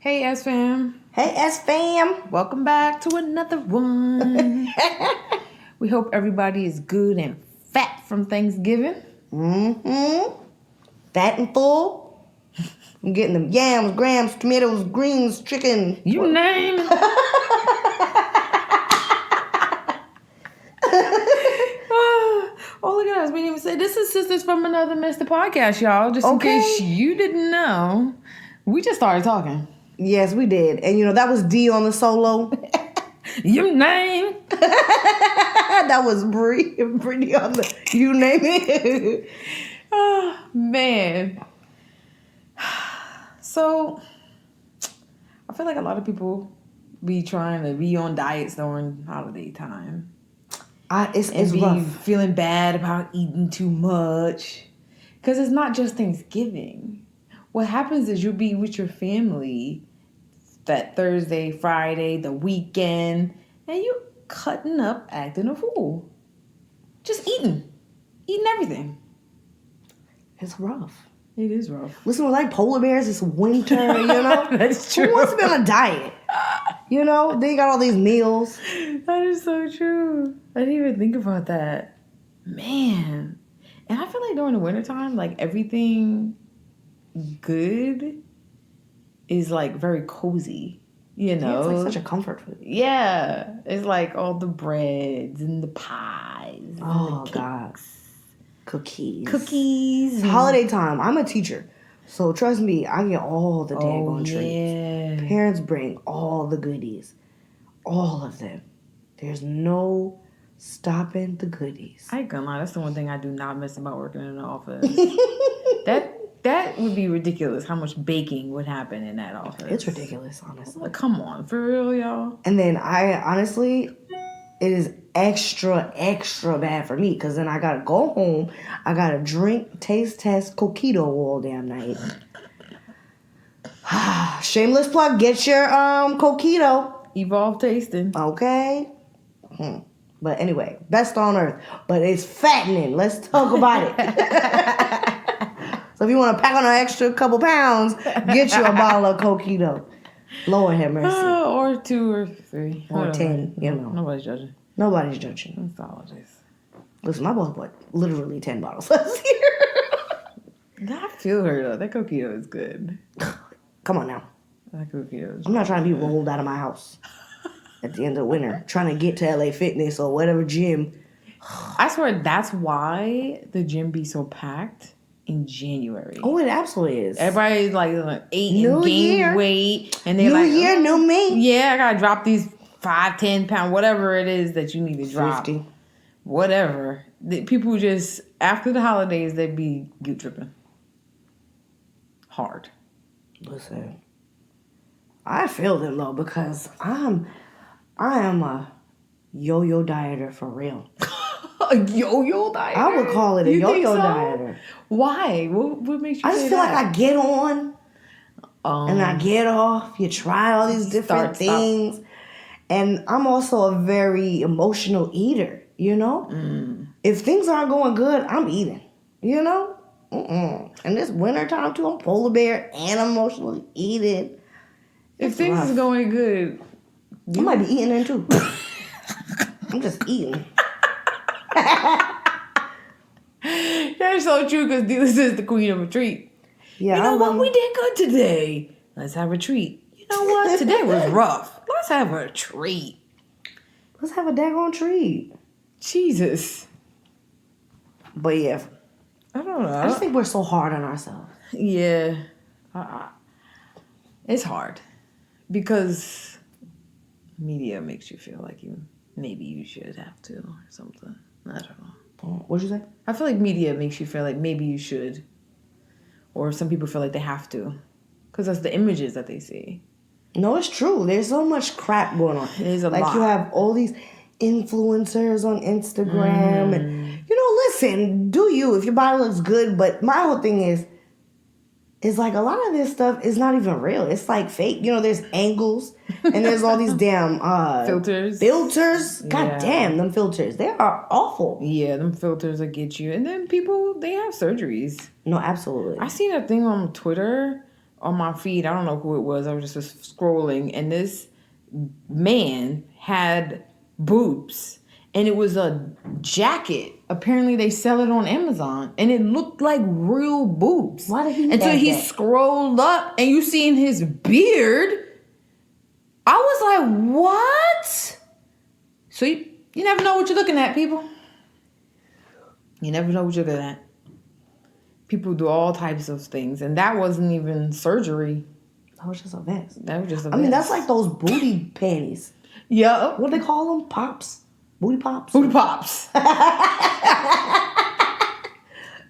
Hey, S fam. Hey, S fam. Welcome back to another one. We hope everybody is good and fat from Thanksgiving. Fat and full. I'm getting them yams, grams, tomatoes, greens, chicken. You name it. Oh, look at us. We didn't even say this is Sisters from Another Mr. Podcast, y'all. Just in case you didn't know. We just started talking. Yes, we did. And you know, that was D on the solo. You name it. That was Brittany on the you name it. Oh, man. So, I feel like a lot of people be trying to be on diets during holiday time. It's rough. Feeling bad about eating too much. Because it's not just Thanksgiving. What happens is you'll be with your family that Thursday, Friday, the weekend, and you cutting up, acting a fool. Just eating everything. It's rough. It is rough. Listen, we're like polar bears. It's winter, you know? That's true. Who wants to be on a diet? You know? Then you got all these meals. That is so true. I didn't even think about that. Man. And I feel like during the wintertime, like everything good is like very cozy. You know? Yeah, it's like such a comfort food. Yeah. It's like all the breads and the pies. Oh, and the God. Cookies. Cookies. It's holiday time. I'm a teacher. So trust me, I get all the daggone treats. Parents bring all the goodies. All of them. There's no stopping the goodies. I ain't gonna lie, that's the one thing I do not miss about working in an office. That would be ridiculous how much baking would happen in that office. It's ridiculous, honestly. Like, come on, for real, y'all. And then it is extra bad for me because then I gotta go home. I gotta drink, taste, test coquito all damn night. Shameless plug, get your coquito. Evolve tasting. Okay. But anyway, best on earth. But it's fattening. Let's talk about it. So if you want to pack on an extra couple pounds, get you a bottle of coquito. Lord have mercy. Or 2 or 3. Or 10, you know. Nobody's judging. Nobody's judging. It's holidays. Listen, my boss bought literally 10 bottles last year. I feel her, though. That coquito is good. Come on now. That coquito is I'm not trying to be rolled out of my house at the end of winter, trying to get to LA Fitness or whatever gym. I swear that's why the gym be so packed in January. Oh, it absolutely is. Everybody's like 8 and gain weight. And they're new like, year, new me. Yeah, I gotta drop these 5, 10 pounds, whatever it is that you need to drop. 50. Whatever. People just, after the holidays, they be guilt tripping. Hard. Listen, I feel them though because I am a yo-yo dieter for real. A yo-yo dieter? I would call it a yo-yo dieter. Why? What makes you I just feel like I get on and I get off. You try all these different things. Stop. And I'm also a very emotional eater, you know? If things aren't going good, I'm eating, you know? And this wintertime too, I'm polar bear and I'm emotionally eating. If things is going good, you might be eating then too. I'm just eating. That's so true because Dialissa is the queen of a treat. Yeah, you know what? We did good today. Let's have a treat. You know what? Today was rough. Let's have a treat. Let's have a daggone treat. Jesus. But yeah. I don't know. I just think we're so hard on ourselves. Yeah. It's hard. Because media makes you feel like maybe you should have to or something. I don't know. What'd you say? I feel like media makes you feel like maybe you should. Or some people feel like they have to. Because that's the images that they see. No, it's true. There's so much crap going on. There's a lot. Like you have all these influencers on Instagram. And, you know, listen, do you if your body looks good. But my whole thing is like a lot of this stuff is not even real. It's like fake. You know, there's angles and there's all these damn filters. God damn, them filters. They are awful. Yeah, them filters that get you. And then people, they have surgeries. No, absolutely. I seen a thing on Twitter on my feed. I don't know who it was. I was just scrolling, and this man had boobs, and it was a jacket. Apparently, they sell it on Amazon, and it looked like real boobs. Why did he? Until he scrolled up, and you seen his beard. I was like, what? So you never know what you're looking at, people. You never know what you're looking at. People do all types of things, and that wasn't even surgery. That was just a vest. That was just a vest. I mean, that's like those booty panties. Yep. What do they call them? Pops? Booty pops? Booty pops.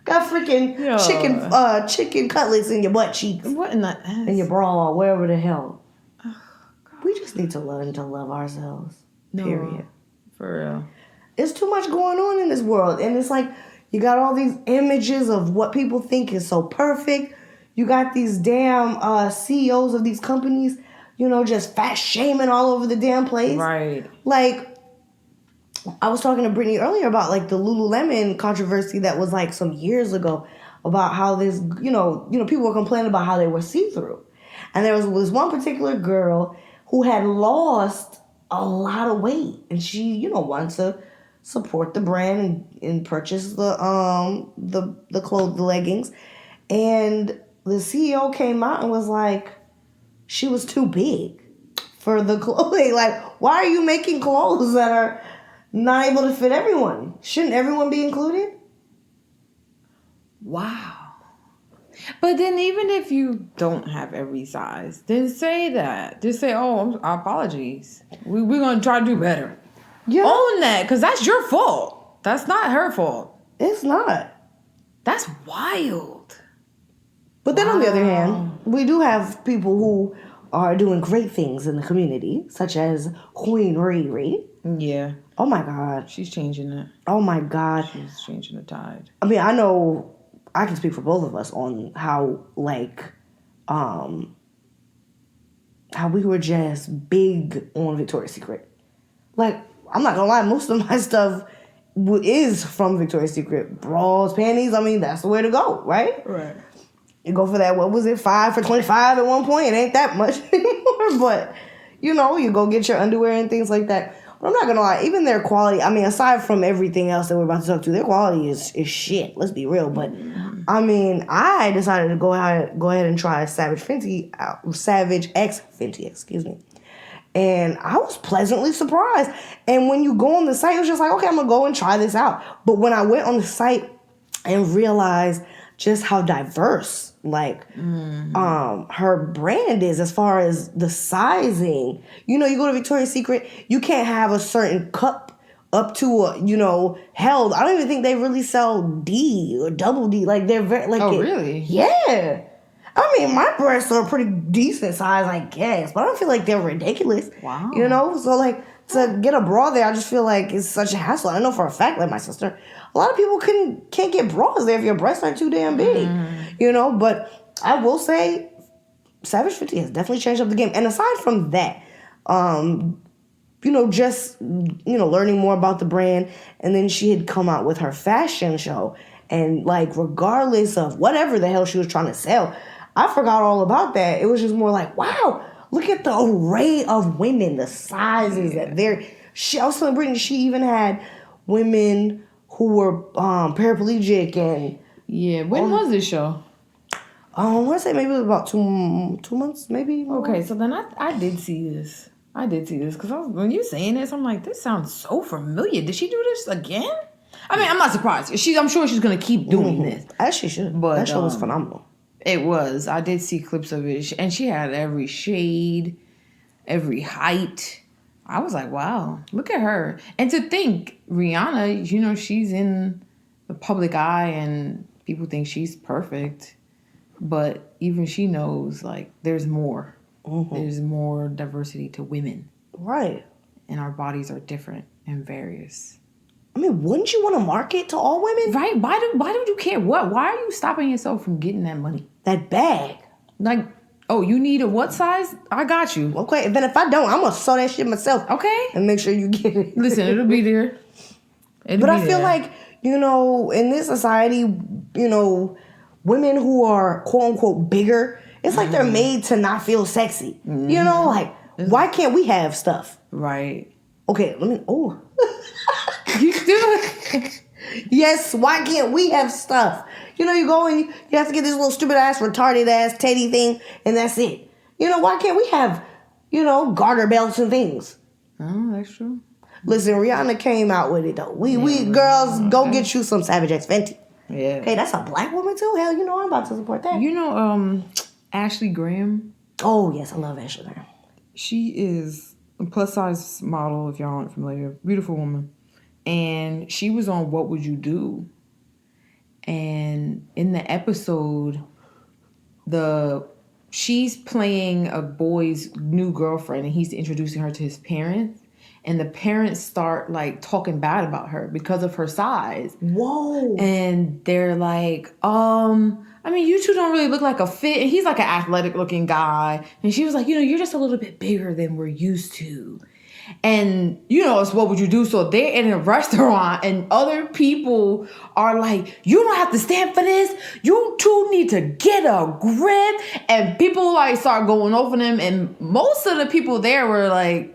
Got freaking chicken cutlets in your butt cheeks. What in the ass? In your bra, wherever the hell. Oh, we just need to learn to love ourselves. Period. For real. There's too much going on in this world. And it's like, you got all these images of what people think is so perfect. You got these damn CEOs of these companies, just fat shaming all over the damn place. Right. Like, I was talking to Brittany earlier about like the Lululemon controversy that was like some years ago about how this, people were complaining about how they were see-through. And there was this one particular girl who had lost a lot of weight, and she, wanted to support the brand and purchase the clothes, the leggings. And the CEO came out and was like, she was too big for the clothing. Like, why are you making clothes that are not able to fit everyone? Shouldn't everyone be included? Wow. But then even if you don't have every size, then say that. Just say, apologies. We're going to try to do better. Yeah. Own that, because that's your fault. That's not her fault. It's not. That's wild. But then on the other hand, we do have people who are doing great things in the community, such as Queen Riri. Yeah. Oh my God. She's changing it. Oh my God. She's changing the tide. I mean, I know I can speak for both of us on how, how we were just big on Victoria's Secret. Like, I'm not gonna lie, most of my stuff is from Victoria's Secret. Bras, panties, I mean, that's the way to go, right? Right. You go for that, what was it, 5 for $25 at one point? It ain't that much anymore, but, you go get your underwear and things like that. But I'm not gonna lie, even their quality, I mean, aside from everything else that we're about to talk to, their quality is shit, let's be real. But, I mean, I decided to go ahead and try Savage X Fenty, excuse me. And I was pleasantly surprised. And when you go on the site, it was just like, okay, I'm going to go and try this out. But when I went on the site and realized just how diverse, her brand is as far as the sizing. You go to Victoria's Secret, you can't have a certain cup up to held. I don't even think they really sell D or double D. Like, they're very, really? Yeah. I mean, my breasts are pretty decent size, I guess, but I don't feel like they're ridiculous. Wow. So to get a bra there, I just feel like it's such a hassle. I know for a fact, like my sister, a lot of people can't get bras there if your breasts are too damn big. But I will say, Savage Fenty has definitely changed up the game. And aside from that, learning more about the brand, and then she had come out with her fashion show, and regardless of whatever the hell she was trying to sell, I forgot all about that. It was just more like, wow, look at the array of women, the sizes that they're. I was telling Brittany, she even had women who were paraplegic and. Yeah, when was this show? I want to say maybe it was about 2 months, maybe. Okay, so then I did see this. Because when you saying this, I'm like, this sounds so familiar. Did she do this again? I mean, I'm not surprised. I'm sure she's going to keep doing this. As she should. But that show was phenomenal. It was. I did see clips of it. And she had every shade, every height. I was like, wow, look at her. And to think, Rihanna, she's in the public eye and people think she's perfect. But even she knows, there's more. Mm-hmm. There's more diversity to women. Right. And our bodies are different and various. I mean, wouldn't you want to market to all women? Right. Why do you care? Why are you stopping yourself from getting that money? That bag. You need a what size? I got you. Okay, and then if I don't, I'm going to sew that shit myself. Okay. And make sure you get it. Listen, it'll be there. But I feel like, in this society, women who are quote unquote bigger It's like they're made to not feel sexy. You know, like, why can't we have stuff? Right. Okay, let me, You do it. Yes, why can't we have stuff? You know, you go and you have to get this little stupid ass, retarded ass teddy thing, and that's it. You know, why can't we have, you know, garter belts and things? Oh, that's true. Listen, Rihanna came out with it, though. We girls, go get you some Savage X Fenty. Yeah. Okay, that's a black woman, too? Hell, you know I'm about to support that. You know, Ashley Graham? Oh, yes, I love Ashley Graham. She is a plus-size model, if y'all aren't familiar. Beautiful woman. And she was on What Would You Do? And in the episode, she's playing a boy's new girlfriend, and he's introducing her to his parents. And the parents start, like, talking bad about her because of her size. Whoa. And they're like, I mean, you two don't really look like a fit. And he's like an athletic-looking guy. And she was like, you know, you're just a little bit bigger than we're used to. And, you know, it's What Would You Do? So they're in a restaurant and other people are like, you don't have to stand for this. You two need to get a grip. And people, like, start going over them. And most of the people there were like,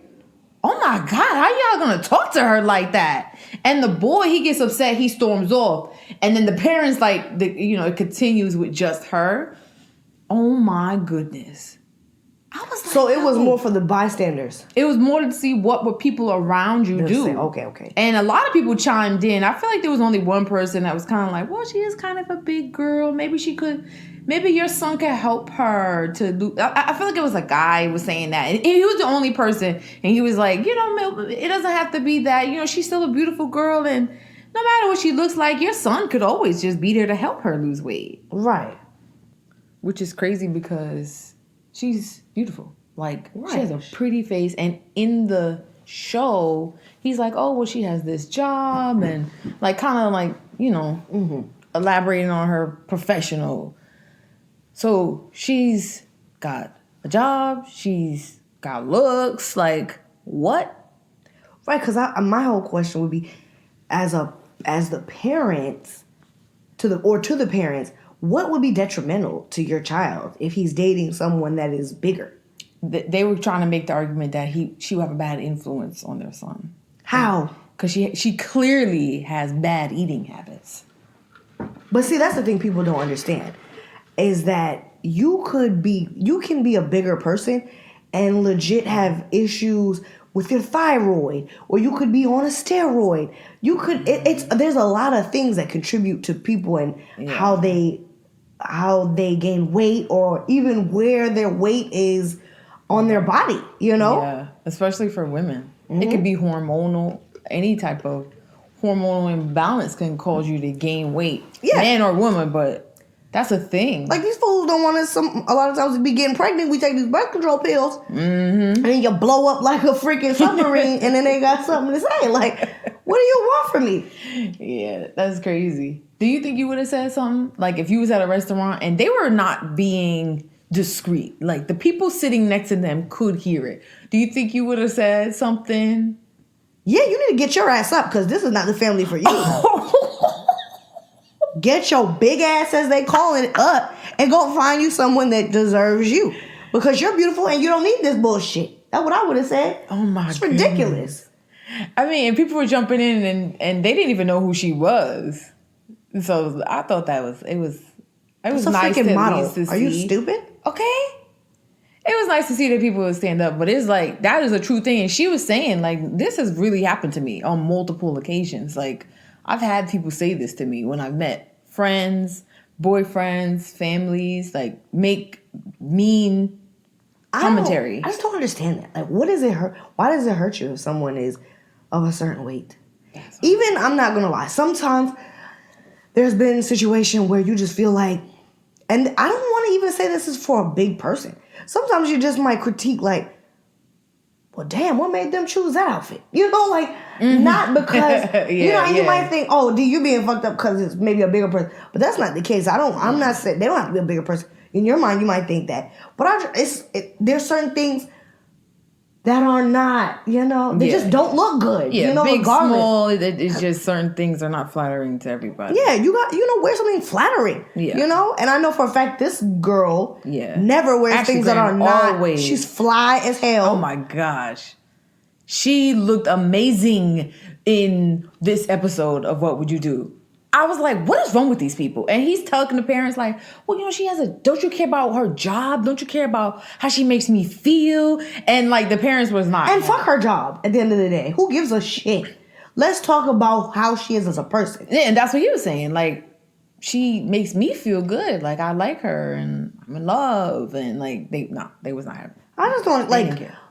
oh my God, how y'all gonna talk to her like that? And the boy, he gets upset, he storms off. And then the parents, like, it continues with just her. Oh my goodness. I was like, so it was more for the bystanders. It was more to see what people around you do. Say, okay. And a lot of people chimed in. I feel like there was only one person that was kind of like, well, she is kind of a big girl. Maybe your son could help her to do. I feel like it was a guy who was saying that. And he was the only person. And he was like, you know, it doesn't have to be that. You know, she's still a beautiful girl. And no matter what she looks like, your son could always just be there to help her lose weight. Right. Which is crazy because she's beautiful. Like, she has a pretty face. And in the show, he's like, oh, well, she has this job. And, like, kind of like, you know, elaborating on her professional. So she's got a job. She's got looks. Like, what? Right, because my whole question would be, as the parents, to the parents, what would be detrimental to your child if he's dating someone that is bigger? They were trying to make the argument that she would have a bad influence on their son. How? Because she clearly has bad eating habits. But see, that's the thing people don't understand, is that you can be a bigger person and legit have issues with your thyroid, or you could be on a steroid. You could there's a lot of things that contribute to people and how they gain weight, or even where their weight is on their body, you know? Yeah, especially for women. It could be hormonal. Any type of hormonal imbalance can cause you to gain weight. Yeah. Man or woman, but that's a thing. Like, these fools don't want us a lot of times to be getting pregnant. We take these birth control pills, and then you blow up like a freaking submarine, and then they got something to say. Like, what do you want from me? Yeah, that's crazy. Do you think you would have said something? Like, if you was at a restaurant and they were not being discreet, like the people sitting next to them could hear it, do you think you would have said something? Yeah, you need to get your ass up, because this is not the family for you. Get your big ass, as they call it, up and go find you someone that deserves you, because you're beautiful and you don't need this bullshit. That's what I would have said. Oh my It's ridiculous. I mean, and people were jumping in and they didn't even know who she was. So I thought it was nice to model. At least to see. Are you stupid? Okay. It was nice to see that people would stand up, but it's like, that is a true thing. And she was saying, like, this has really happened to me on multiple occasions. Like, I've had people say this to me when I've met friends, boyfriends, families, like, make mean commentary. I just don't understand that. Like, what does it hurt? Why does it hurt you if someone is of a certain weight? Even, I'm not going to lie, sometimes there's been a situation where you just feel like, and I don't want to even say this is for a big person. Sometimes you just might critique, like, well, damn, what made them choose that outfit? You know, like, not because, you might think, oh, you're being fucked up because it's maybe a bigger person. But that's not the case. I'm not saying, they don't have to be a bigger person. In your mind, you might think that. But there's certain things that are not, they just don't look good. Yeah, big, regardless. small, it's just certain things are not flattering to everybody. Yeah, you got, wear something flattering. Yeah. And I know for a fact this girl never wears things that are not. Always. She's fly as hell. Oh my gosh. She looked amazing in this episode of What Would You Do? I was like, what is wrong with these people? And he's talking to parents like, well, she don't you care about her job? Don't you care about how she makes me feel? And like the parents was not. And fuck her job at the end of the day. Who gives a shit? Let's talk about how she is as a person. Yeah, and that's what he was saying. Like, she makes me feel good. Like, I like her and I'm in love. And like, they was not happy. I just don't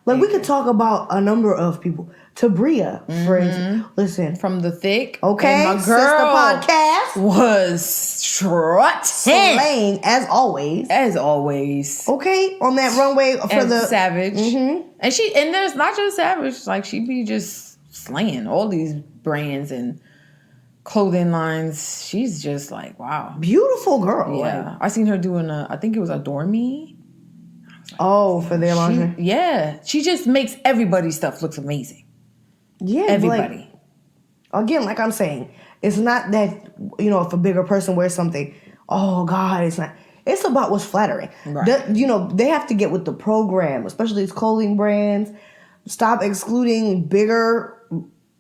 we could talk about a number of people. Tabria, for instance. Listen. From The Thick. Okay. And my girl sister podcast was strutting. Slaying, as always. As always. Okay. On that runway for the Savage. Mm-hmm. And there's not just Savage. Like, she be just slaying all these brands and clothing lines. She's just like, wow. Beautiful girl. Yeah. I seen her doing I think it was Adore Me. For their lingerie? Yeah. She just makes everybody's stuff looks amazing. Yeah. Everybody. Again, like I'm saying, it's not that, if a bigger person wears something, oh God, it's not. It's about what's flattering. Right. They have to get with the program, especially these clothing brands. Stop excluding bigger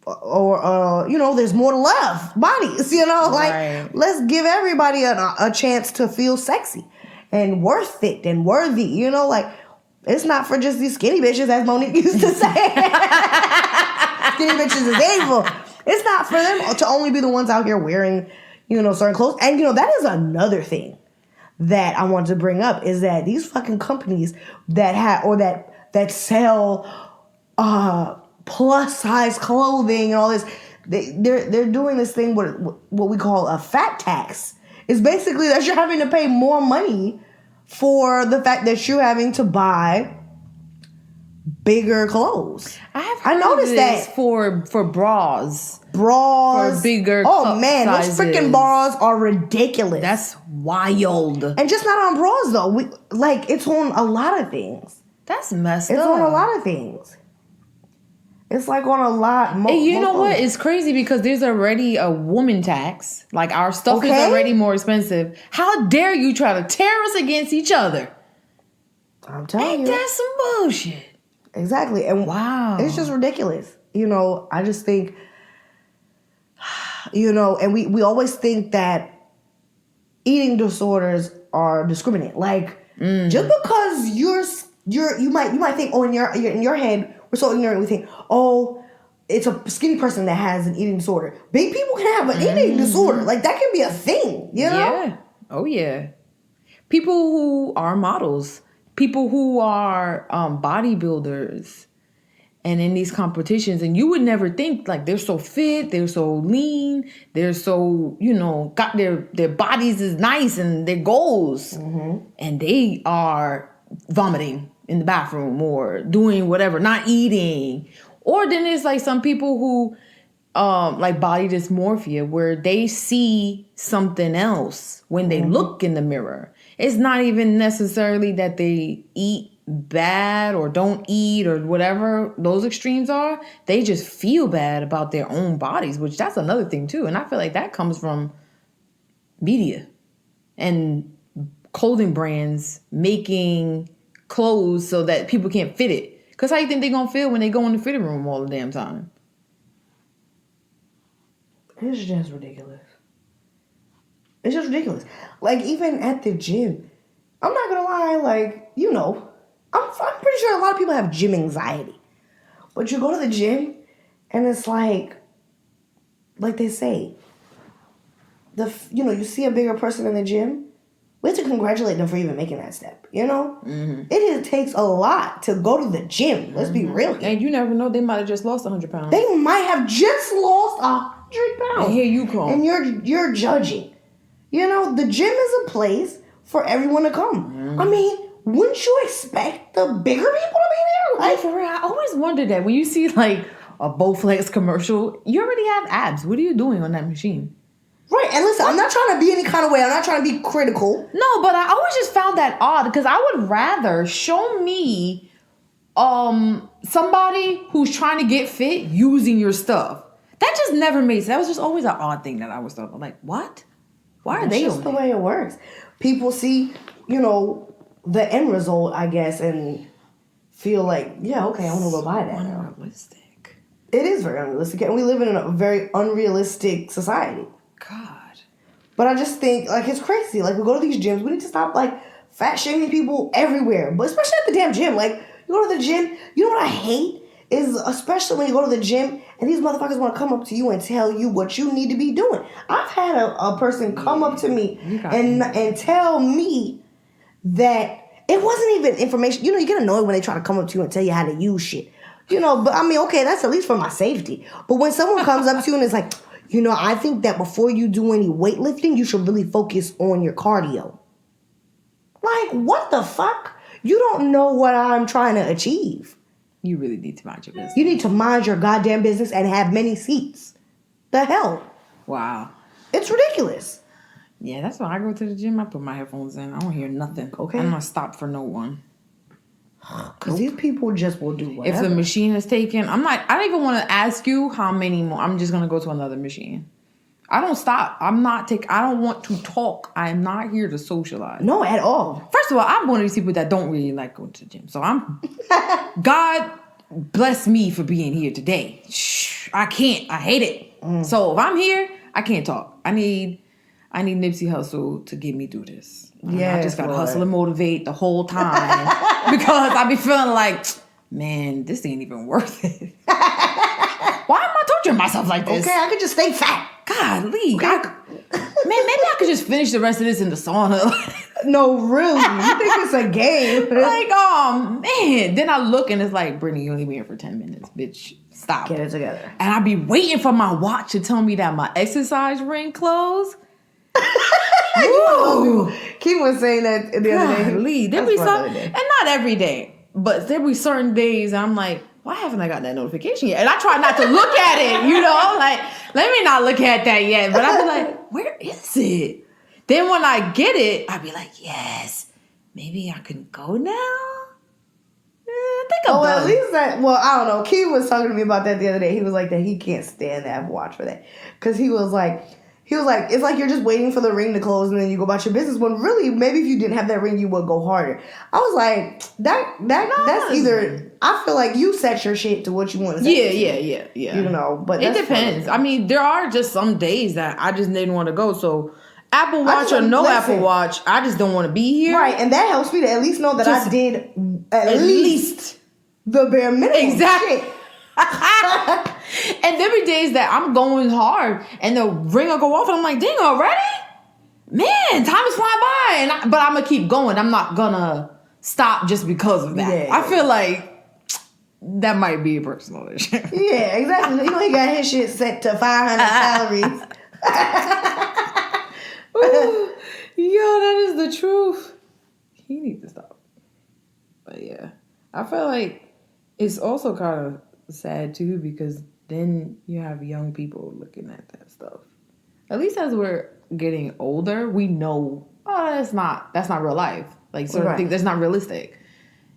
or there's more to love bodies, Right. Let's give everybody a chance to feel sexy and worth it and worthy, it's not for just these skinny bitches, as Monique used to say. Skinny bitches is evil. It's not for them to only be the ones out here wearing, certain clothes. And, that is another thing that I wanted to bring up is that these fucking companies that sell plus size clothing and all this, they're doing this thing with what we call a fat tax. It's basically that you're having to pay more money for the fact that you're having to buy bigger clothes. I noticed that for bras. For bigger sizes. Those freaking bras are ridiculous. That's wild. And just not on bras though. It's on a lot of things. That's messed up. It's on a lot of things. It's on a lot. And you know what? It's crazy because there's already a woman tax. Like, our stuff is already more expensive. How dare you try to tear us against each other? I'm telling you. Ain't that some bullshit? Exactly. And wow. It's just ridiculous. I just think, and we always think that eating disorders are discriminate. Just because you might think, in your head, we're so ignorant, we think, it's a skinny person that has an eating disorder. Big people can have an eating disorder. That can be a thing, Yeah. Oh, yeah. People who are models, people who are bodybuilders, and in these competitions, and you would never think, they're so fit, they're so lean, they're so, got their bodies is nice and their goals, and they are vomiting in the bathroom or doing whatever, not eating. Or then there's some people who body dysmorphia, where they see something else when they look in the mirror. It's not even necessarily that they eat bad or don't eat or whatever those extremes are. They just feel bad about their own bodies, which that's another thing too. And I feel like that comes from media and clothing brands making clothes so that people can't fit it. Because how you think they're going to feel when they go in the fitting room all the damn time? It's just ridiculous. It's just ridiculous. Even at the gym, I'm not going to lie, I'm pretty sure a lot of people have gym anxiety. But you go to the gym, and it's like they say, you see a bigger person in the gym, we have to congratulate them for even making that step, It takes a lot to go to the gym. Let's be real here. And you never know, they might have just lost 100 pounds. They might have just lost 100 pounds. And here you come. And you're judging. The gym is a place for everyone to come. I mean, wouldn't you expect the bigger people to be there? For real, I always wondered that when you see a Bowflex commercial, you already have abs. What are you doing on that machine? Right, and listen, I'm not trying to be any kind of way. I'm not trying to be critical. No, but I always just found that odd because I would rather show me somebody who's trying to get fit using your stuff. That just never made sense. That was just always an odd thing that I was thought. I'm like, what? Why are they just the way it works? People see, the end result, I guess, and feel like, yeah, okay, I want to go buy that now. Unrealistic. It is very unrealistic, and we live in a very unrealistic society. God. But I just think, like, it's crazy. Like, we go to these gyms, we need to stop, like, fat shaming people everywhere, but especially at the damn gym. Like, you go to the gym, you know what I hate? Is especially when you go to the gym and these motherfuckers want to come up to you and tell you what you need to be doing. I've had a person come up to me and tell me that it wasn't even information. You get annoyed when they try to come up to you and tell you how to use shit. But I mean, okay, that's at least for my safety. But when someone comes up to you and is like, I think that before you do any weightlifting, you should really focus on your cardio. Like, what the fuck? You don't know what I'm trying to achieve. You really need to mind your business. You need to mind your goddamn business and have many seats. The hell? Wow. It's ridiculous. Yeah, that's why I go to the gym. I put my headphones in. I don't hear nothing. Okay. I'm not stop for no one. Because these people just will do whatever. If the machine is taken, I don't even want to ask you how many more. I'm just going to go to another machine. I don't stop. I don't want to talk. I am not here to socialize. No, at all. First of all, I'm one of these people that don't really like going to the gym. So God bless me for being here today. Shh, I can't. I hate it. So if I'm here, I can't talk. I need Nipsey Hussle to get me through this. Yeah, I just got to hustle and motivate the whole time because I be feeling like, man, this ain't even worth it. Why am I torturing myself like this? Okay, I could just stay fat. Golly. Okay. Maybe I could just finish the rest of this in the sauna. No, really? You think it's a game? Like, oh, man. Then I look and it's like, Brittany, you only been here for 10 minutes. Bitch, stop. Get it together. And I be waiting for my watch to tell me that my exercise ring closed. Ooh. Keith was saying that the other day. Golly. There be some, and not every day, but there be certain days I'm like, why haven't I got that notification yet? And I try not to look at it, like, let me not look at that yet. But I be like, where is it? Then when I get it, I be like, yes, maybe I can go now? I think I'm done. At least that, I don't know. Keith was talking to me about that the other day. He was like that he can't stand the Apple Watch for that. Because he was like, it's like you're just waiting for the ring to close and then you go about your business. When really, maybe if you didn't have that ring, you would go harder. I was like, that's either, I feel like you set your shit to what you want to set. Yeah. But it depends. Funny. I mean, there are just some days that I just didn't want to go. So Apple Watch or no Apple Watch, I just don't want to be here. Right, and that helps me to at least know that I did at least the bare minimum. Exactly. And there be days that I'm going hard and the ring will go off and I'm like, dang, already? Man, time is flying by. But I'm going to keep going. I'm not going to stop just because of that. I feel like that might be a personal issue. Yeah, exactly. He got his shit set to 500 calories. Ooh, yo, that is the truth. He needs to stop. But yeah, I feel like it's also kind of sad too because then you have young people looking at that stuff. At least as we're getting older, we know, that's not real life. Like certain things, that's not realistic.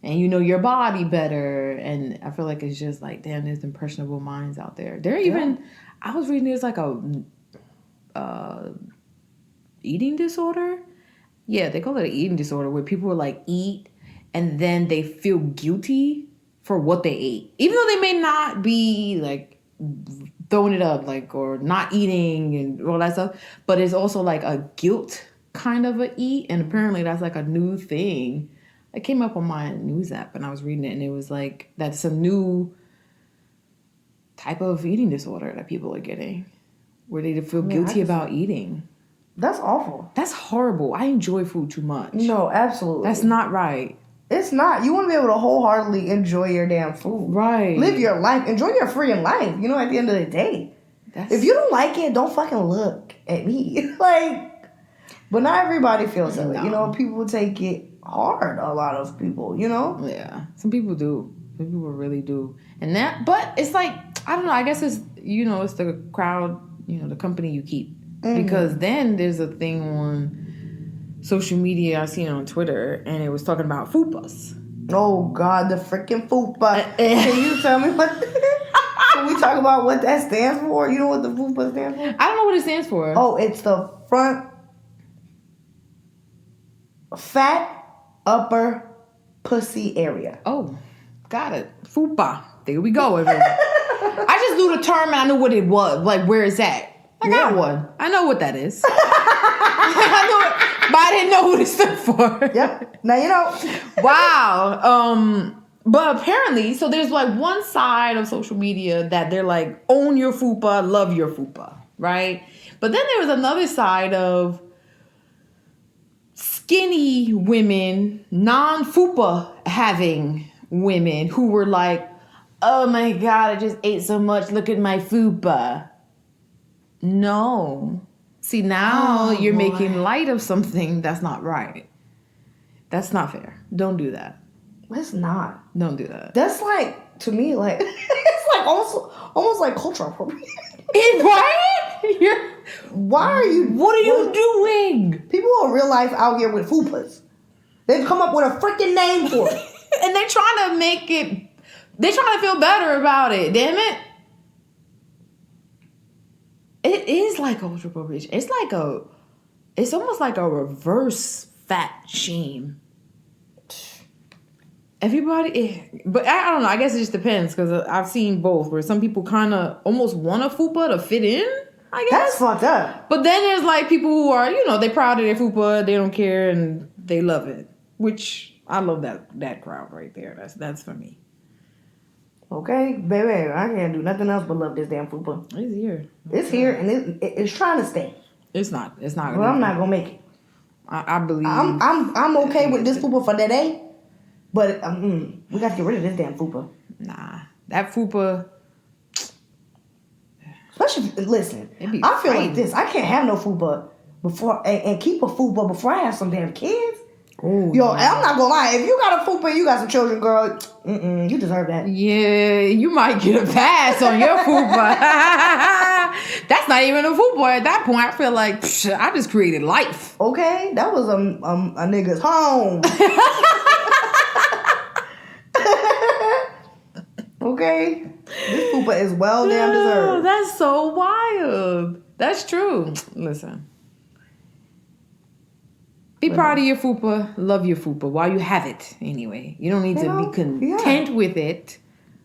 And you know your body better. And I feel like it's just like, damn, there's impressionable minds out there. There even, I was reading there's like a eating disorder. Yeah, they call it an eating disorder where people will like eat and then they feel guilty for what they ate. Even though they may not be like throwing it up like or not eating and all that stuff. But it's also like a guilt kind of a eat. And apparently that's like a new thing. It came up on my news app and I was reading it and it was like that's a new type of eating disorder that people are getting. Where they feel guilty about eating. That's awful. That's horrible. I enjoy food too much. No, absolutely. That's not right. It's not. You want to be able to wholeheartedly enjoy your damn food. Right. Live your life. Enjoy your freaking life. At the end of the day. If you don't like it, don't fucking look at me. But not everybody feels that way. People take it hard. A lot of people, Yeah. Some people do. Some people really do. But it's like, I don't know. I guess it's, it's the crowd, the company you keep. Mm-hmm. Because then there's a thing on social media I seen on Twitter and it was talking about food bus. Oh, God, the freaking fupa. Can you tell me what... Can we talk about what that stands for? You know what the fupa stands for? I don't know what it stands for. Oh, it's the front fat upper pussy area. Oh, got it. Fupa. There we go, everyone. I just knew the term and I knew what it was. Like, where it's at. I got one. I know what that is. I know it, but I didn't know what it stood for. Yep. Now you know. Wow. But apparently, so there's like one side of social media that they're like, own your fupa, love your fupa, right? But then there was another side of skinny women, non-fupa having women who were like, oh my God, I just ate so much. Look at my fupa. No. See, now you're making light of something that's not right. That's not fair. Don't do that. It's not. Don't do that. That's like, to me, like, it's like almost like cultural appropriation. Right? Why are you... What are you doing? People in real life out here with fupas. They've come up with a freaking name for it. And they're trying to make it... They're trying to feel better about it. Damn it. It is like cultural appropriation. It's almost like a reverse fat shame. Everybody, but I don't know. I guess it just depends because I've seen both where some people kind of almost want a fupa to fit in, I guess. That's fucked up. But then there's like people who are, they proud of their fupa, they don't care and they love it, which I love that crowd right there. That's for me. Okay, baby, I can't do nothing else but love this damn fupa. It's here. It's here and it's trying to stay. It's not. Well, I'm not gonna make it. I believe. I'm okay with this fupa for that day. But we got to get rid of this damn fupa. Nah, that fupa. Especially, listen, I feel like this. I can't have no fupa before and keep a fupa before I have some damn kids. Ooh, yo, I'm not gonna lie. If you got a fupa, you got some children, girl. You deserve that. Yeah, you might get a pass on your fupa. That's not even a fupa at that point. I feel like I just created life. Okay, that was a nigga's home. Okay, this fupa is well damn deserved. That's so wild. That's true. Listen. Be proud of your fupa. Love your fupa while you have it anyway. You don't need to be content with it,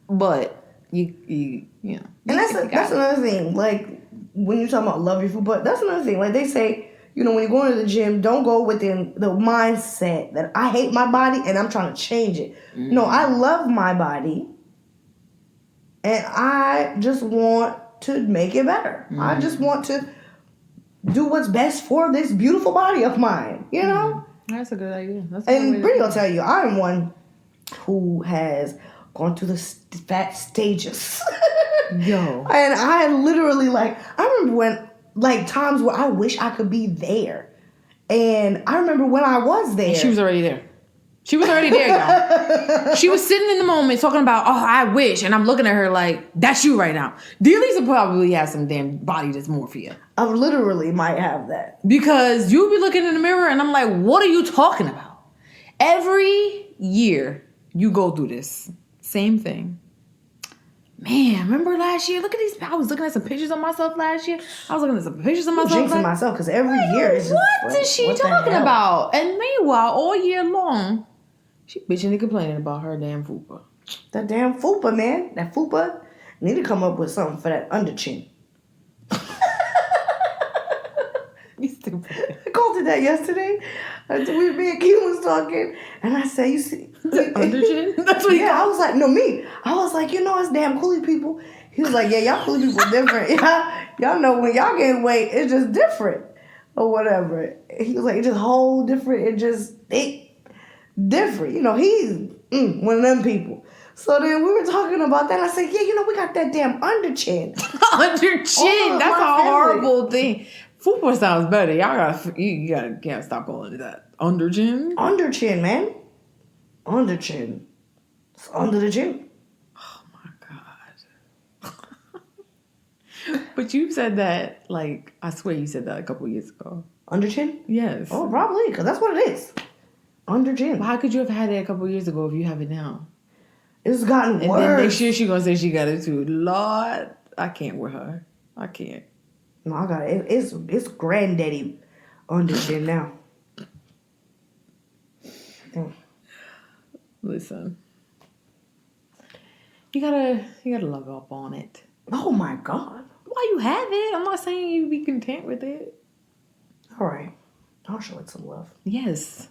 but you know. And that's another thing. Like, when you're talking about love your fupa, that's another thing. Like, they say, when you're going to the gym, don't go with the mindset that I hate my body and I'm trying to change it. Mm-hmm. No, I love my body. And I just want to make it better. Mm-hmm. I just want to do what's best for this beautiful body of mine, you know? That's a good idea. And Brittany will tell you, I'm one who has gone through the fat stages. Yo. And I literally, I remember when, times where I wish I could be there. And I remember when I was there. And she was already there. She was already there, y'all. She was sitting in the moment talking about, I wish. And I'm looking at her like, that's you right now. Dialissa probably has some damn body dysmorphia. I literally might have that. Because you'll be looking in the mirror and I'm like, what are you talking about? Every year you go through this. Same thing. Man, remember last year? Look at these. I was looking at some pictures of myself last year. I was looking at some pictures of myself. Jinxing myself because every year is just what is she talking about? And meanwhile, all year long, she bitching and complaining about her damn fupa. That damn fupa, man. That fupa need to come up with something for that under chin. You stupid. I called it that yesterday. Me and Q was talking, and I said, "You see, under chin." That's what. Yeah, I was like, "No, me." I was like, "It's damn coolie people." He was like, "Yeah, y'all coolie people different. Y'all know when y'all gain weight, it's just different or whatever." He was like, "It's just whole different. It different. He's one of them people." So then we were talking about that. And I said, "Yeah, we got that damn under chin." Under chin. That's a horrible thing. Fupa sounds better. You can't stop calling it that. Under chin? Under chin, man. Under chin. It's under the chin. Oh my God. But you said that, I swear you said that a couple years ago. Under chin? Yes. Oh, probably, because that's what it is. under gym. How could you have had it a couple years ago if you have it now? It's gotten worse. And then next year she gonna say she got it too. Lord, I can't with her. I can't. No, I got it. It's granddaddy under gym now. Listen, you gotta love up on it. Oh my God. Why you have it? I'm not saying you be content with it. All right, I'll show it some love. Yes.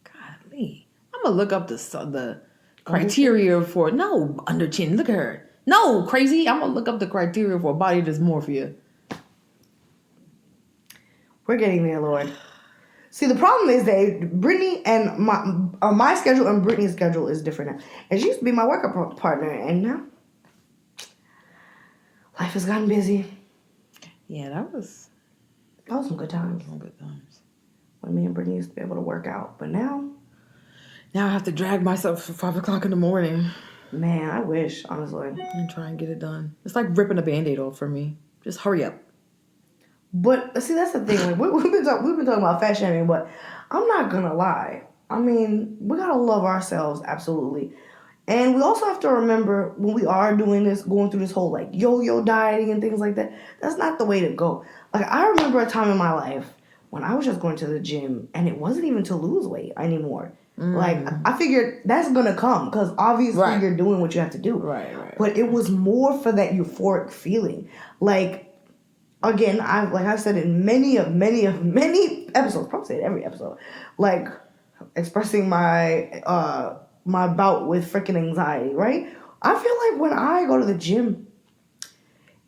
Golly, I'm gonna look up the criteria for under chin. Look at her. No, crazy. I'm gonna look up the criteria for body dysmorphia. We're getting there, Lord. See, the problem is that Brittany and my schedule and Brittany's schedule is different now. And she used to be my workout partner, and now life has gotten busy. Yeah, that was some good times. some good times. When me and Brittany used to be able to work out, but now I have to drag myself for 5 o'clock in the morning. Man, I wish, honestly. And try and get it done. It's like ripping a Band-Aid off for me. Just hurry up. But see, that's the thing. Like, we've been talking about fat shaming, but I'm not gonna lie. I mean, we gotta love ourselves, absolutely. And we also have to remember when we are doing this, going through this whole like yo-yo dieting and things like that, that's not the way to go. Like, I remember a time in my life when I was just going to the gym and it wasn't even to lose weight anymore. Like, I figured that's gonna come because obviously you're doing what you have to do. Right. But it was more for that euphoric feeling. Like, again, I've said in many episodes, probably said every episode, like expressing my my bout with freaking anxiety, right? I feel like when I go to the gym,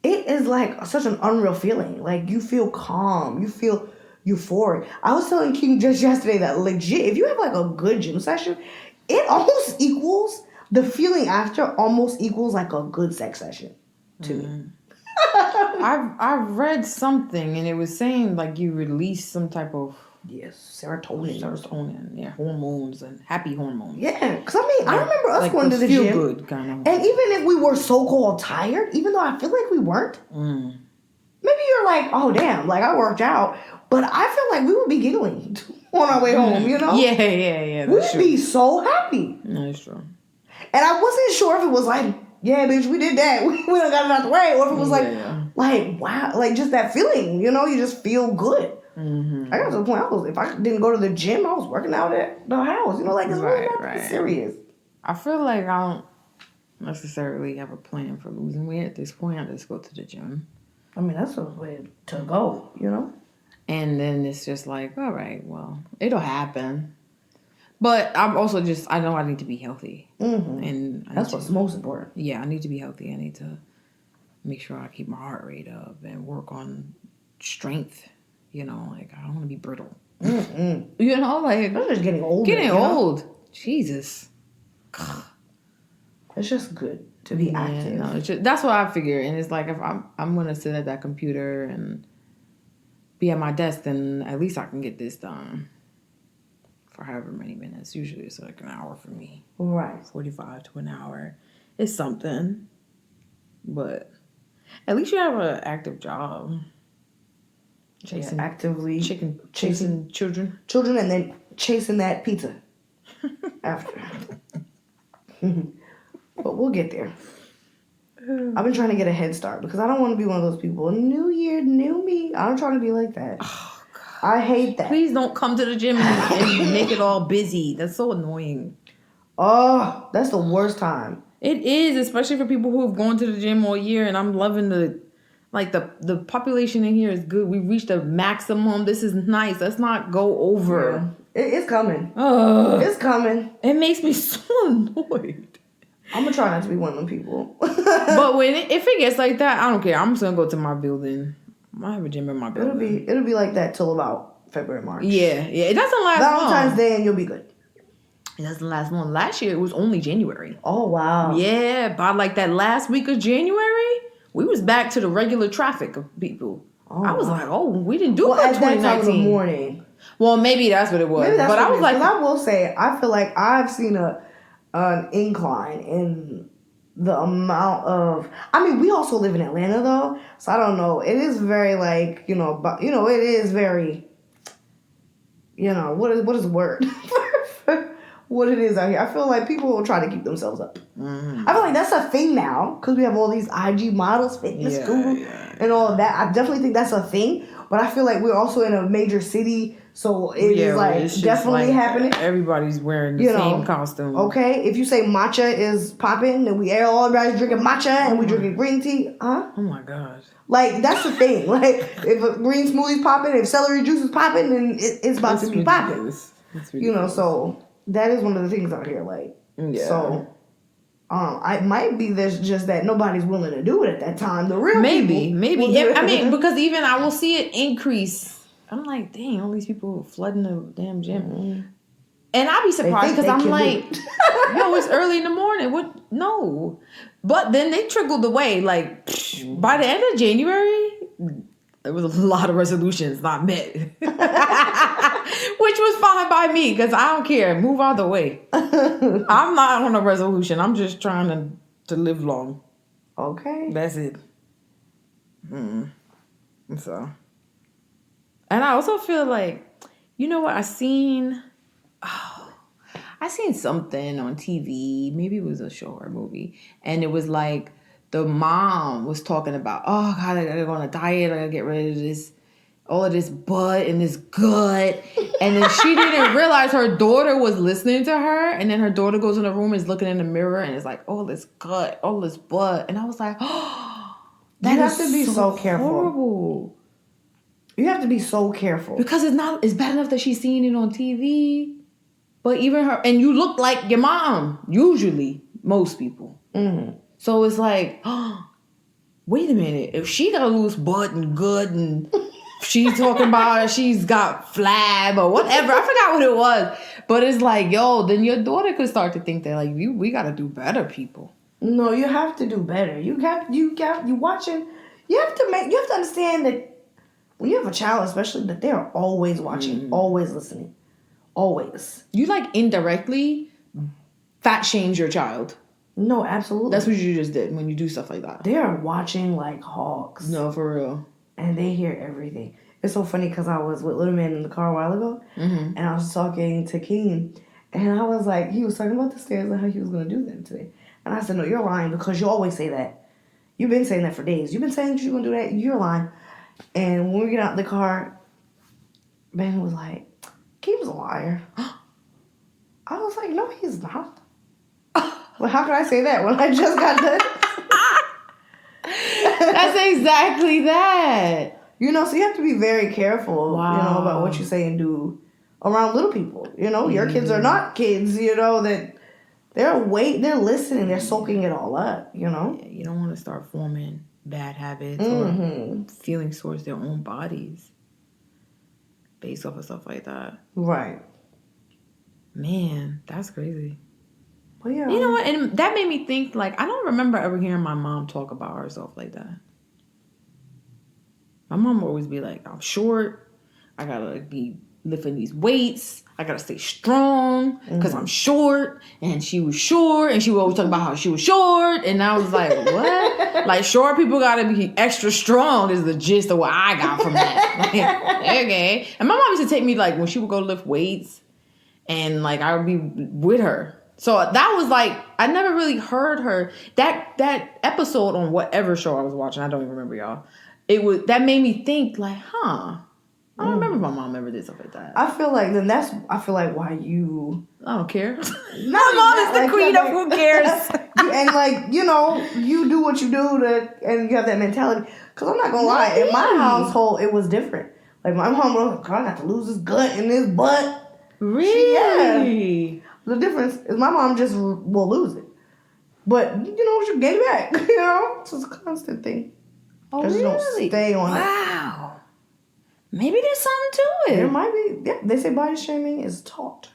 it is like such an unreal feeling. Like, you feel calm, you feel euphoric. I was telling King just yesterday that legit, if you have like a good gym session, it almost equals the feeling after almost equals like a good sex session to me. I've read something and it was saying like you release some type of serotonin, hormones and happy hormones. Yeah, because I mean, I remember us going to the feel gym, good kind of. And even if we were so called tired, even though I feel like we weren't, maybe you're like, oh damn, like I worked out, but I feel like we would be giggling on our way home, you know? Yeah. We'd be so happy. That's true. And I wasn't sure if it was like, yeah, bitch, we did that. We done got it out the way. Or if it was like, wow, like just that feeling, you know, you just feel good. I got to the point, if I didn't go to the gym, I was working out at the house. You know, like, it's really not that serious. I feel like I don't necessarily have a plan for losing weight at this point. I just go to the gym. I mean, that's a way to go, you know? And then it's just like, all right, well, it'll happen. But I'm also I know I need to be healthy. And that's what's most important. Yeah, I need to be healthy. I need to make sure I keep my heart rate up and work on strength. You know, like, I don't want to be brittle. You know, like, I'm just getting old. Jesus. It's just good to be active. No, that's what I figure. And it's like, if I'm going to sit at that computer and be at my desk, then at least I can get this done for however many minutes. Usually it's like an hour for me. Right. 45 to an hour. It's something. But at least you have an active job. Chasing children. Children, and then chasing that pizza after. But we'll get there. I've been trying to get a head start because I don't want to be one of those people. New year, new me. I'm trying to be like that. Oh, God. I hate that. Please don't come to the gym and make it all busy. That's so annoying. Oh, that's the worst time. It is, especially for people who have gone to the gym all year, and I'm loving the population in here is good. We reached a maximum. This is nice. Let's not go over. Yeah. It's coming. It's coming. It makes me so annoyed. I'm gonna try not to be one of them people. But if it gets like that, I don't care. I'm just gonna go to my building. I have a gym in my building. It'll be like that till about February, March. Yeah. It doesn't last long. Valentine's Day and you'll be good. It doesn't last long. Last year it was only January. Oh wow. Yeah, by like that last week of January, we was back to the regular traffic of people. Oh, I was like, we didn't do good 2019. At that time of the morning. Well, maybe that's what it was. But I was like, I will say, I feel like I've seen an incline in the amount of. I mean, we also live in Atlanta though, so I don't know. It is very it is very. What is the word? what it is out here. I feel like people will try to keep themselves up. Mm-hmm. I feel like that's a thing now because we have all these IG models, fitness gurus, and all of that. I definitely think that's a thing. But I feel like we're also in a major city, so it's like it's definitely like happening. Everybody's wearing the same costume. Okay, if you say matcha is popping, and all everybody's drinking matcha and we drinking green tea, huh? Oh my gosh. Like, that's the thing. Like, if a green smoothie's popping, if celery juice is popping, then it's about to be popping. You know, so that is one of the things out here. Like, so, it might be there's just that nobody's willing to do it at that time. The real maybe. I mean, because even I will see it increase. I'm like, dang, all these people flooding the damn gym. Mm-hmm. And I'll be surprised because I'm like, yo, it's early in the morning. What? No. But then they trickled away. Like, by the end of January, there was a lot of resolutions not met. Which was fine by me because I don't care. Move out the way. I'm not on a resolution. I'm just trying to live long. Okay. That's it. So. And I also feel like, you know what? I seen something on TV. Maybe it was a show or a movie. And it was like the mom was talking about, oh, God, I gotta go on a diet. I gotta get rid of this, all of this butt and this gut. And then she didn't realize her daughter was listening to her. And then her daughter goes in the room and is looking in the mirror and is like, all this gut, all this butt. And I was like, oh, that you have to be so careful. Horrible. You have to be so careful. Because it's bad enough that she's seeing it on TV. But even her, and you look like your mom, usually, most people. Mm-hmm. So it's like, oh, wait a minute. If she got a loose butt and gut and she's talking about she's got flab or whatever, I forgot what it was. But it's like, yo, then your daughter could start to think that, like, we got to do better, people. No, you have to do better. You watching, you have to understand that when you have a child, especially, that they are always watching, always listening, always. You like indirectly fat shames your child. No, absolutely. That's what you just did when you do stuff like that. They are watching like hogs. No, for real. And they hear everything. It's so funny because I was with Little Man in the car a while ago, and I was talking to King, and I was like, he was talking about the stairs and how he was going to do them today. And I said, no, you're lying because you always say that. You've been saying that for days. You've been saying that you're going to do that. You're lying. And when we get out the car, Ben was like, Keem's a liar. I was like, no, he's not. Well, how can I say that when I just got done? That's exactly that. You know, so you have to be very careful, about what you say and do around little people. You know, your kids are not kids, that they're listening, they're soaking it all up, Yeah, you don't want to start forming bad habits or feelings towards their own bodies based off of stuff like that. Right. Man, that's crazy. Well, yeah. You know what? And that made me think, like, I don't remember ever hearing my mom talk about herself like that. My mom would always be like, I'm short. I gotta be lifting these weights. I gotta stay strong because I'm short. And she was short. And she would always talk about how she was short. And I was like, what? Like, short people gotta be extra strong is the gist of what I got from that. Like, okay. And my mom used to take me, like, when she would go lift weights. And, like, I would be with her. So that was like, I never really heard her. That episode on whatever show I was watching, I don't even remember, y'all. That made me think, like, I don't remember if my mom ever did stuff like that. I feel like why you... I don't care. My mom is the queen of who cares. And like, you do what you do and you have that mentality. Because I'm not going to lie, in my household, it was different. Like, my mom was like, God, I got to lose this gut and this butt. Really? The difference is my mom just will lose it. But, she'll get it back. It's just a constant thing. Oh, really? Don't stay on it. Wow. Maybe there's something to it. There might be. Yeah, they say body shaming is taught.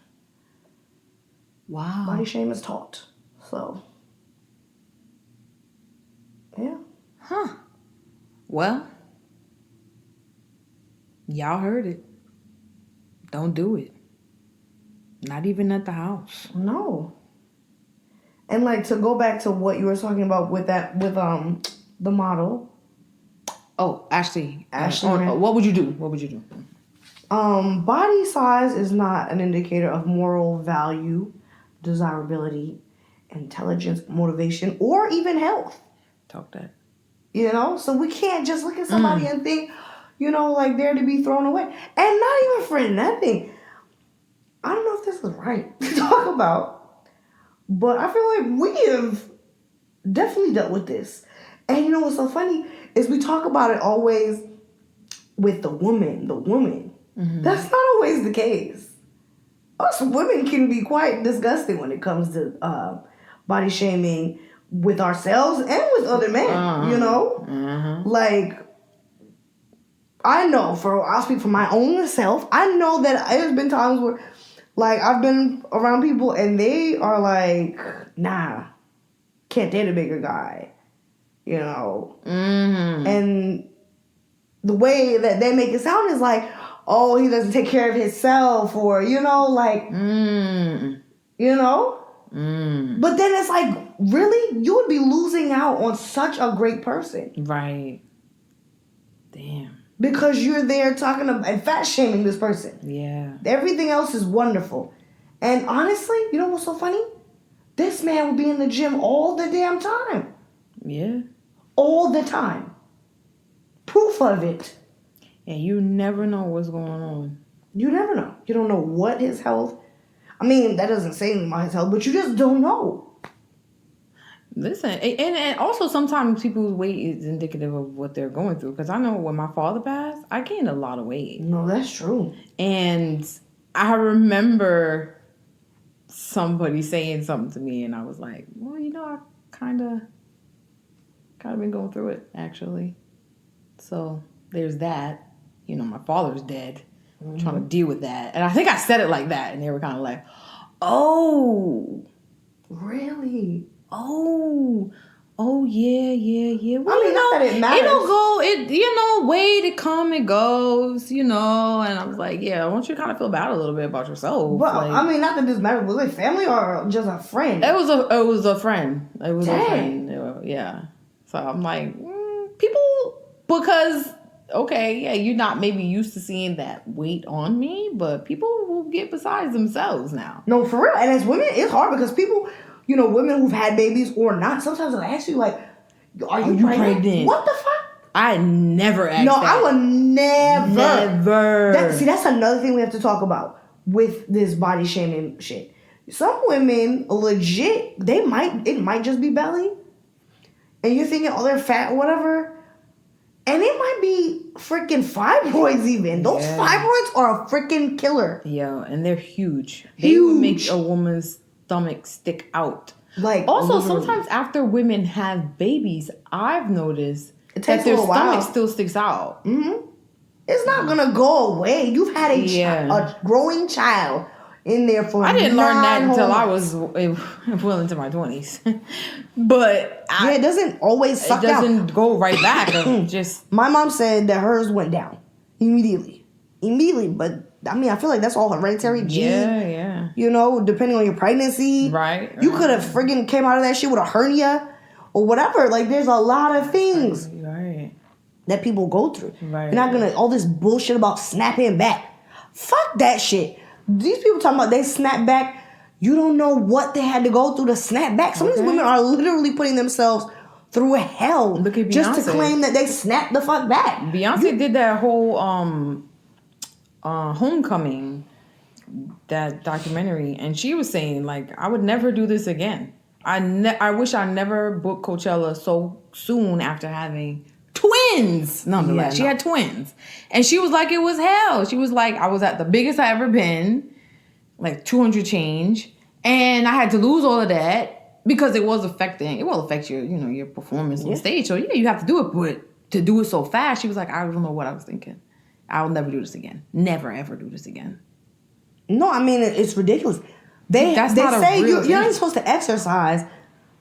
Wow. Body shame is taught. So, yeah. Huh. Well, y'all heard it. Don't do it. Not even at the house. No. And like to go back to what you were talking about with the model. Oh, Ashley. Ashley. What would you do? Body size is not an indicator of moral value. desirability, intelligence, motivation, or even health. Talk that. You know? So we can't just look at somebody and think, you know, like they're to be thrown away. And not even for nothing. I don't know if this is right to talk about, but I feel like we have definitely dealt with this. And you know what's so funny is we talk about it always with the woman. That's not always the case. Us women can be quite disgusting when it comes to body shaming with ourselves and with other men, you know? Like, I'll speak for my own self. I know that there's been times where, like, I've been around people and they are like, nah, can't date a bigger guy, you know? And the way that they make it sound is like, oh, he doesn't take care of himself, or, you know, like, you know? But then it's like, really? You would be losing out on such a great person. Right. Damn. Because you're there talking about and fat shaming this person. Yeah. Everything else is wonderful. And honestly, you know what's so funny? This man will be in the gym all the damn time. Yeah. All the time. Proof of it. And you never know what's going on. You never know. You don't know what his health. I mean, that doesn't say anything about his health, but you just don't know. Listen, and also sometimes people's weight is indicative of what they're going through. Because I know when my father passed, I gained a lot of weight. No, that's true. And I remember somebody saying something to me, and I was like, well, you know, I kind of been going through it, actually. So there's that. You know, my father's dead. I'm trying to deal with that. And I think I said it like that, and they were kind of like, oh. Really? Oh, yeah. Well, I mean, not that it matters. It'll go, weight, it come, it goes, you know. And I was like, yeah, I want you to kind of feel bad a little bit about yourself. Well, like, I mean, not that this matters. Was it family or just a friend? It was a friend. It was Dang. a friend. Yeah. So I'm like, people, because, okay, yeah, you're not maybe used to seeing that weight on me, but people will get besides themselves now. No, for real. And as women, it's hard because people, you know, women who've had babies or not, sometimes they'll ask you, like, are you pregnant? What the fuck? I never asked that. I would never. Never. That's another thing we have to talk about with this body shaming shit. Some women, legit, it might just be belly. And you're thinking, oh, they're fat or whatever. And it might be freaking fibroids even. Those fibroids are a freaking killer. Yeah, and they're huge. They would make a woman's stomach stick out. Like, also, literally. sometimes after women have babies, I've noticed that their stomach still sticks out. Mm-hmm. It's not going to go away. You've had a growing child in there for I didn't learn that until I was well into my 20s. But it doesn't always suck out. It doesn't go right back. Just my mom said that hers went down immediately. But I mean, I feel like that's all hereditary gene. Yeah. You know, depending on your pregnancy. Right. You could have friggin' came out of that shit with a hernia or whatever. Like, there's a lot of things that people go through. Right. You're not gonna, all this bullshit about snapping back. Fuck that shit. These people talking about they snap back. You don't know what they had to go through to snap back. Some of these women are literally putting themselves through hell just to claim that they snapped the fuck back. Beyonce did that whole Homecoming, that documentary, and she was saying, like, I would never do this again. I wish I never booked Coachella so soon after having twins. Nonetheless, she had twins, and she was like, it was hell. She was like, I was at the biggest I ever been, like 200 change, and I had to lose all of that because it will affect your, you know, your performance on stage. So yeah, you have to do it, but to do it so fast, she was like, I don't know what I was thinking. I'll never do this again. Never ever do this again. No, I mean, it's ridiculous. They say you're not supposed to exercise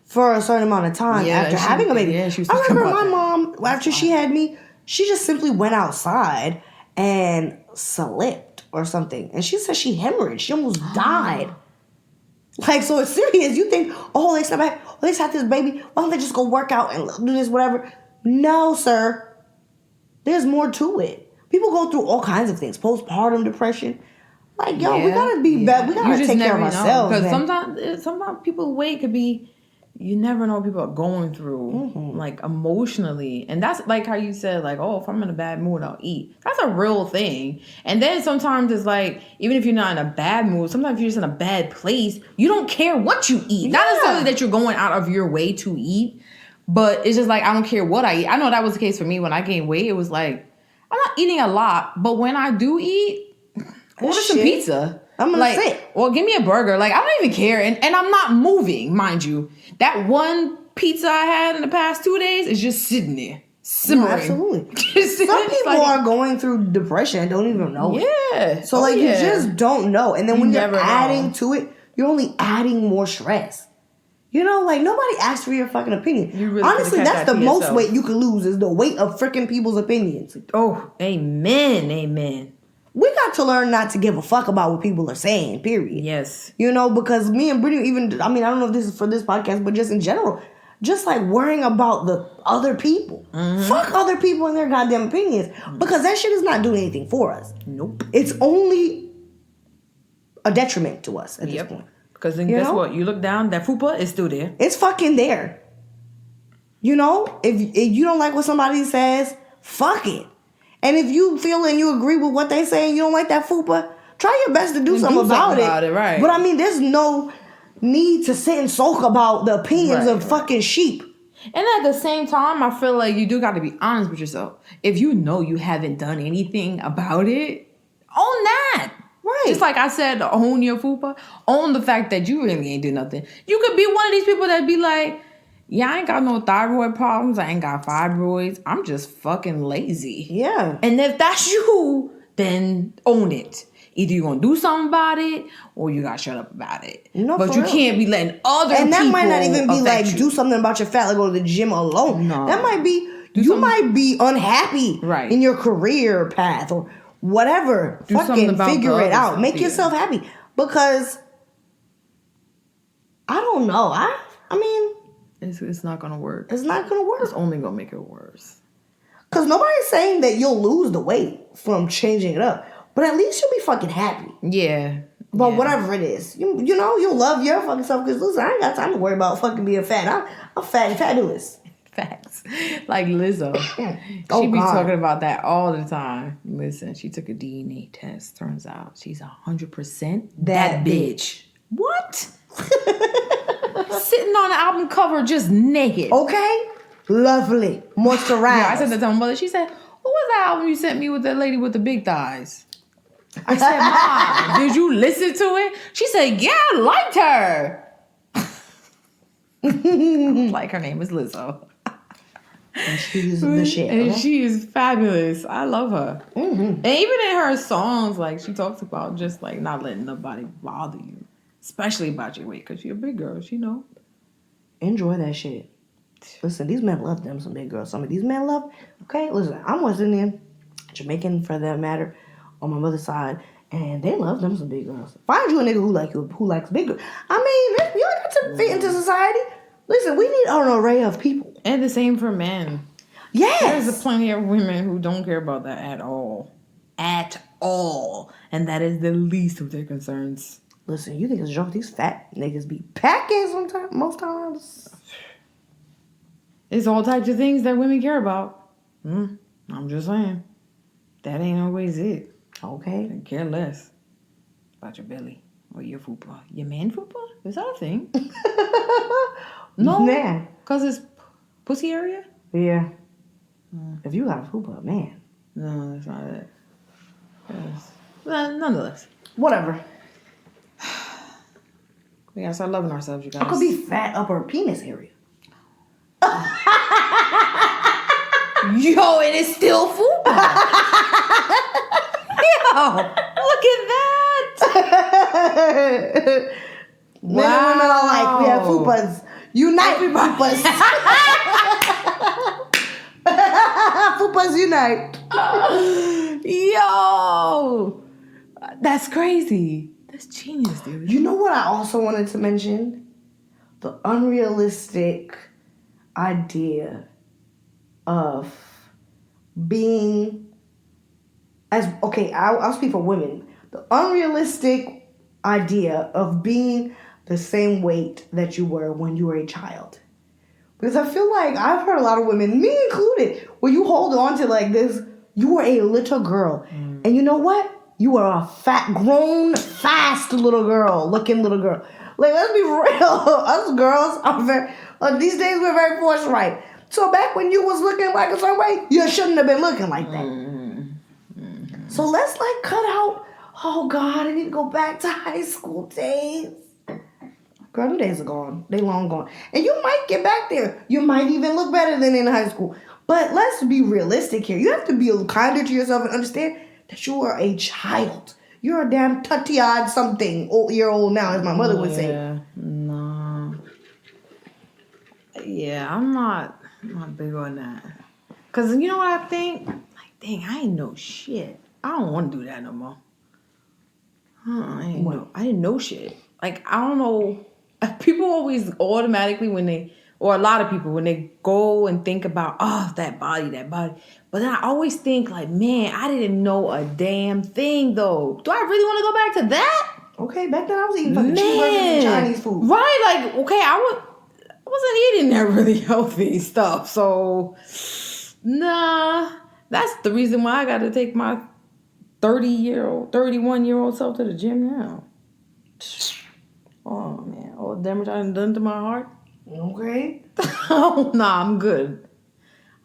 for a certain amount of time after having a baby. Yeah, she was I remember my mom, after she had me, she just simply went outside and slipped or something. And she said she hemorrhaged. She almost died. Like, so it's serious. You think, oh, they snap back. Oh, they just had this baby. Why don't they just go work out and do this, whatever? No, sir. There's more to it. People go through all kinds of things. Postpartum depression. Like, yo, we gotta be better. We gotta take care of ourselves. Because sometimes people's weight could be. You never know what people are going through, like emotionally, and that's like how you said, like, oh, if I'm in a bad mood, I'll eat. That's a real thing. And then sometimes it's like, even if you're not in a bad mood, sometimes if you're just in a bad place, you don't care what you eat. Not necessarily that you're going out of your way to eat, but it's just like, I don't care what I eat. I know that was the case for me when I gained weight. It was like, I'm not eating a lot, but when I do eat, order some pizza. I'm gonna sit. Or give me a burger. Like, I don't even care. And I'm not moving, mind you. That one pizza I had in the past 2 days is just sitting there. Simmering. No, absolutely. Some people are going through depression and don't even know it. Yeah. So, you just don't know. And then when you're adding to it, you're only adding more stress. You know, like, nobody asked for your fucking opinion. Really honestly, that's the most weight you can lose is the weight of freaking people's opinions. Oh, amen. We got to learn not to give a fuck about what people are saying, period. Yes. You know, because me and Brittany I don't know if this is for this podcast, but just in general, just like worrying about the other people. Fuck other people and their goddamn opinions. Because that shit is not doing anything for us. Nope. It's only a detriment to us at this point. Because then guess what? You look down, that fupa is still there. It's fucking there. You know, if you don't like what somebody says, fuck it. And if you feel and you agree with what they say and you don't like that fupa, try your best to do something about it. Right. But I mean, there's no need to sit and sulk about the opinions of fucking sheep. And at the same time, I feel like you do got to be honest with yourself. If you know you haven't done anything about it, own that. Right. Just like I said, own your fupa. Own the fact that you really ain't do nothing. You could be one of these people that be like, yeah, I ain't got no thyroid problems. I ain't got fibroids. I'm just fucking lazy. Yeah. And if that's you, then own it. Either you're going to do something about it or you got to shut up about it. No, but you can't be letting other people. And that might not even be like, do something about your fat, like go to the gym alone. No. That might be, you might be unhappy in your career path or whatever. Fucking figure it out. Make yourself happy. Because, I don't know. I mean... It's not going to work. It's not going to work. It's only going to make it worse. Because nobody's saying that you'll lose the weight from changing it up. But at least you'll be fucking happy. Yeah. But whatever it is. You know, you'll love your fucking self. Because listen, I ain't got time to worry about fucking being fat. I'm fat and fabulous. Facts. Like Lizzo. She be talking about that all the time. Listen, she took a DNA test. Turns out she's 100% that bitch. What? Sitting on the album cover just naked. Okay. Lovely. Moisturized. Yeah, I said that to my mother. She said, what was that album you sent me with that lady with the big thighs? I said, Mom, did you listen to it? She said, yeah, I liked her. I was like, her name is Lizzo. And she's the shit. And she is fabulous. I love her. Mm-hmm. And even in her songs, like, she talks about just, like, not letting nobody bother you. Especially about your weight, because you're a big girl, you know. Enjoy that shit. Listen, these men love them some big girls. Some of these men love... Okay, listen, I'm West Indian, Jamaican for that matter, on my mother's side, and they love them some big girls. Find you a nigga who likes big girls. I mean, you got to fit into society. Listen, we need an array of people. And the same for men. Yes. There's plenty of women who don't care about that at all. At all. And that is the least of their concerns. Listen, you think it's a joke? These fat niggas be packing sometimes, most times. It's all types of things that women care about. I'm just saying. That ain't always it. Okay. They care less about your belly or your fupa. Your man fupa? Is that a thing? No. Man. Because it's pussy area? Yeah. If you got a fupa, man. No, that's not it. Nonetheless. Whatever. We gotta start loving ourselves, you guys. I could be fat upper penis area. Yo, and it's still fupa. Yo, look at that. Wow. Men and women are like, we have fupas. Unite, fupas. Fupas unite. Yo, that's crazy. That's genius, dude. You know what I also wanted to mention? The unrealistic idea of being I'll speak for women. the unrealistic idea of being the same weight that you were when you were a child. Because I feel like I've heard a lot of women, me included, where you hold on to like this, you were a little girl. And you know what? You were a fat, grown, fast little girl, looking little girl. Like, let's be real. Us girls are very, these days we're very forthright. So back when you was looking like a certain way, you shouldn't have been looking like that. So let's like cut out, oh God, I need to go back to high school days. Girl, them days are gone. They long gone. And you might get back there. You might even look better than in high school. But let's be realistic here. You have to be kinder to yourself and understand that you are a child. You're a damn tutty-odd something year old now, as my mother would say. Yeah, no. Yeah, I'm not big on that. Because you know what I think? Like, dang, I ain't know shit. I don't want to do that no more. I didn't know shit. Like, I don't know. People always automatically or a lot of people, when they go and think about, oh, that body. But then I always think, like, man, I didn't know a damn thing, though. Do I really want to go back to that? Okay, back then I was eating fucking cheeseburgers and Chinese food. Right, like, okay, I wasn't eating that really healthy stuff. So, nah, that's the reason why I got to take my 31-year-old self to the gym now. Oh, man. All the damage I done to my heart. Okay. Oh, nah, I'm good.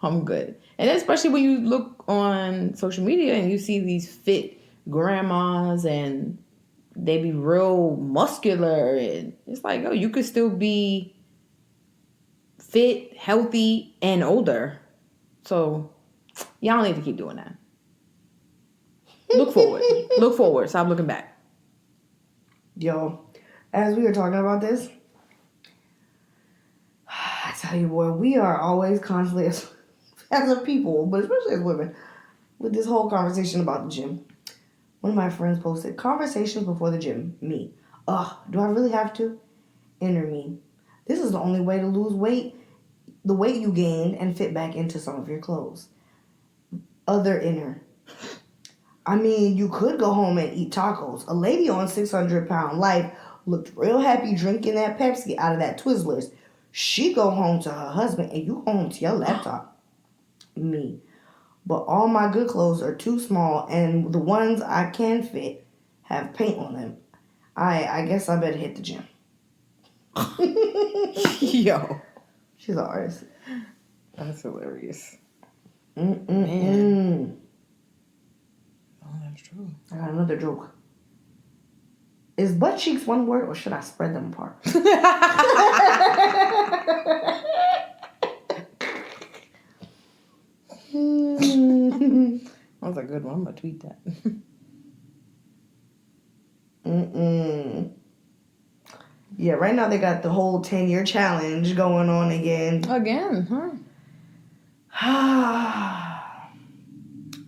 And especially when you look on social media and you see these fit grandmas and they be real muscular. And it's like, oh, you could still be fit, healthy, and older. So, y'all need to keep doing that. Look forward. Stop looking back. Yo, as we were talking about this, I tell you, boy, we are always constantly, as a people, but especially as women, with this whole conversation about the gym. One of my friends posted, conversations before the gym. Me. Do I really have to? Inner me. This is the only way to lose weight, the weight you gained, and fit back into some of your clothes. Other inner. I mean, you could go home and eat tacos. A lady on 600-pound life looked real happy drinking that Pepsi out of that Twizzlers. She go home to her husband and you home to your laptop. Me. But all my good clothes are too small and the ones I can fit have paint on them. I guess I better hit the gym. Yo. She's an artist. That's hilarious. Man. Oh, that's true. I got another joke. Is butt cheeks one word or should I spread them apart? That was a good one. I'm going to tweet that. Yeah, right now they got the whole 10-year challenge going on again. Again, huh?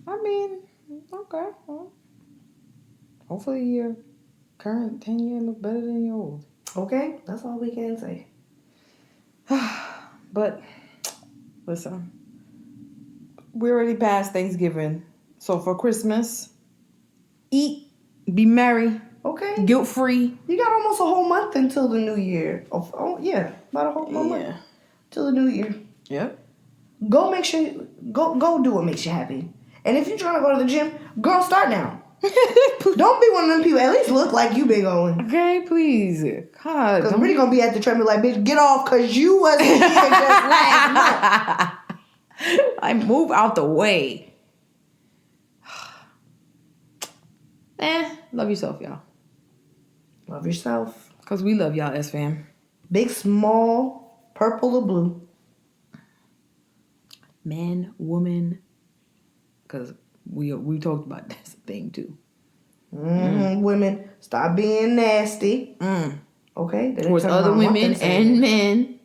I mean, okay. Well, hopefully your current 10-year look better than your old. Okay, that's all we can say. But, listen, we're already past Thanksgiving. So for Christmas, eat, be merry. Okay. Guilt-free. You got almost a whole month until the new year. Oh yeah, about a whole month till the new year. Yep. Go make sure, go do what makes you happy. And if you're trying to go to the gym, girl, start now. Don't be one of them people. At least look like you been going. Okay, please. God. Because I'm really going to be at the treadmill like, bitch, get off because you wasn't here just last month. I move out the way. Love yourself, y'all. Love yourself. Because we love y'all, S-Fam. Big, small, purple or blue. Man, woman. Because we talked about this thing, too. Women, stop being nasty. Okay? Towards other women and men.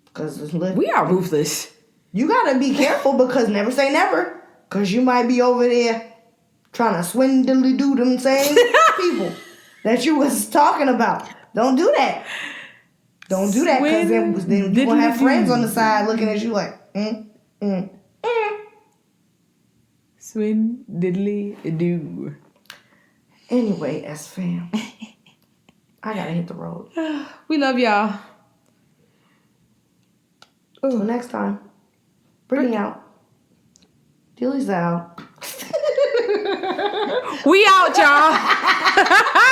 Because we are ruthless. You got to be careful because never say never. Because you might be over there trying to swindly-do them same people that you was talking about. Don't do that. Don't do that because then you're going to have friends on the side looking at you like, Swin diddly do. Anyway, S fam. I gotta hit the road. We love y'all. Till next time. Brittany out. Dilly's out. We out, y'all.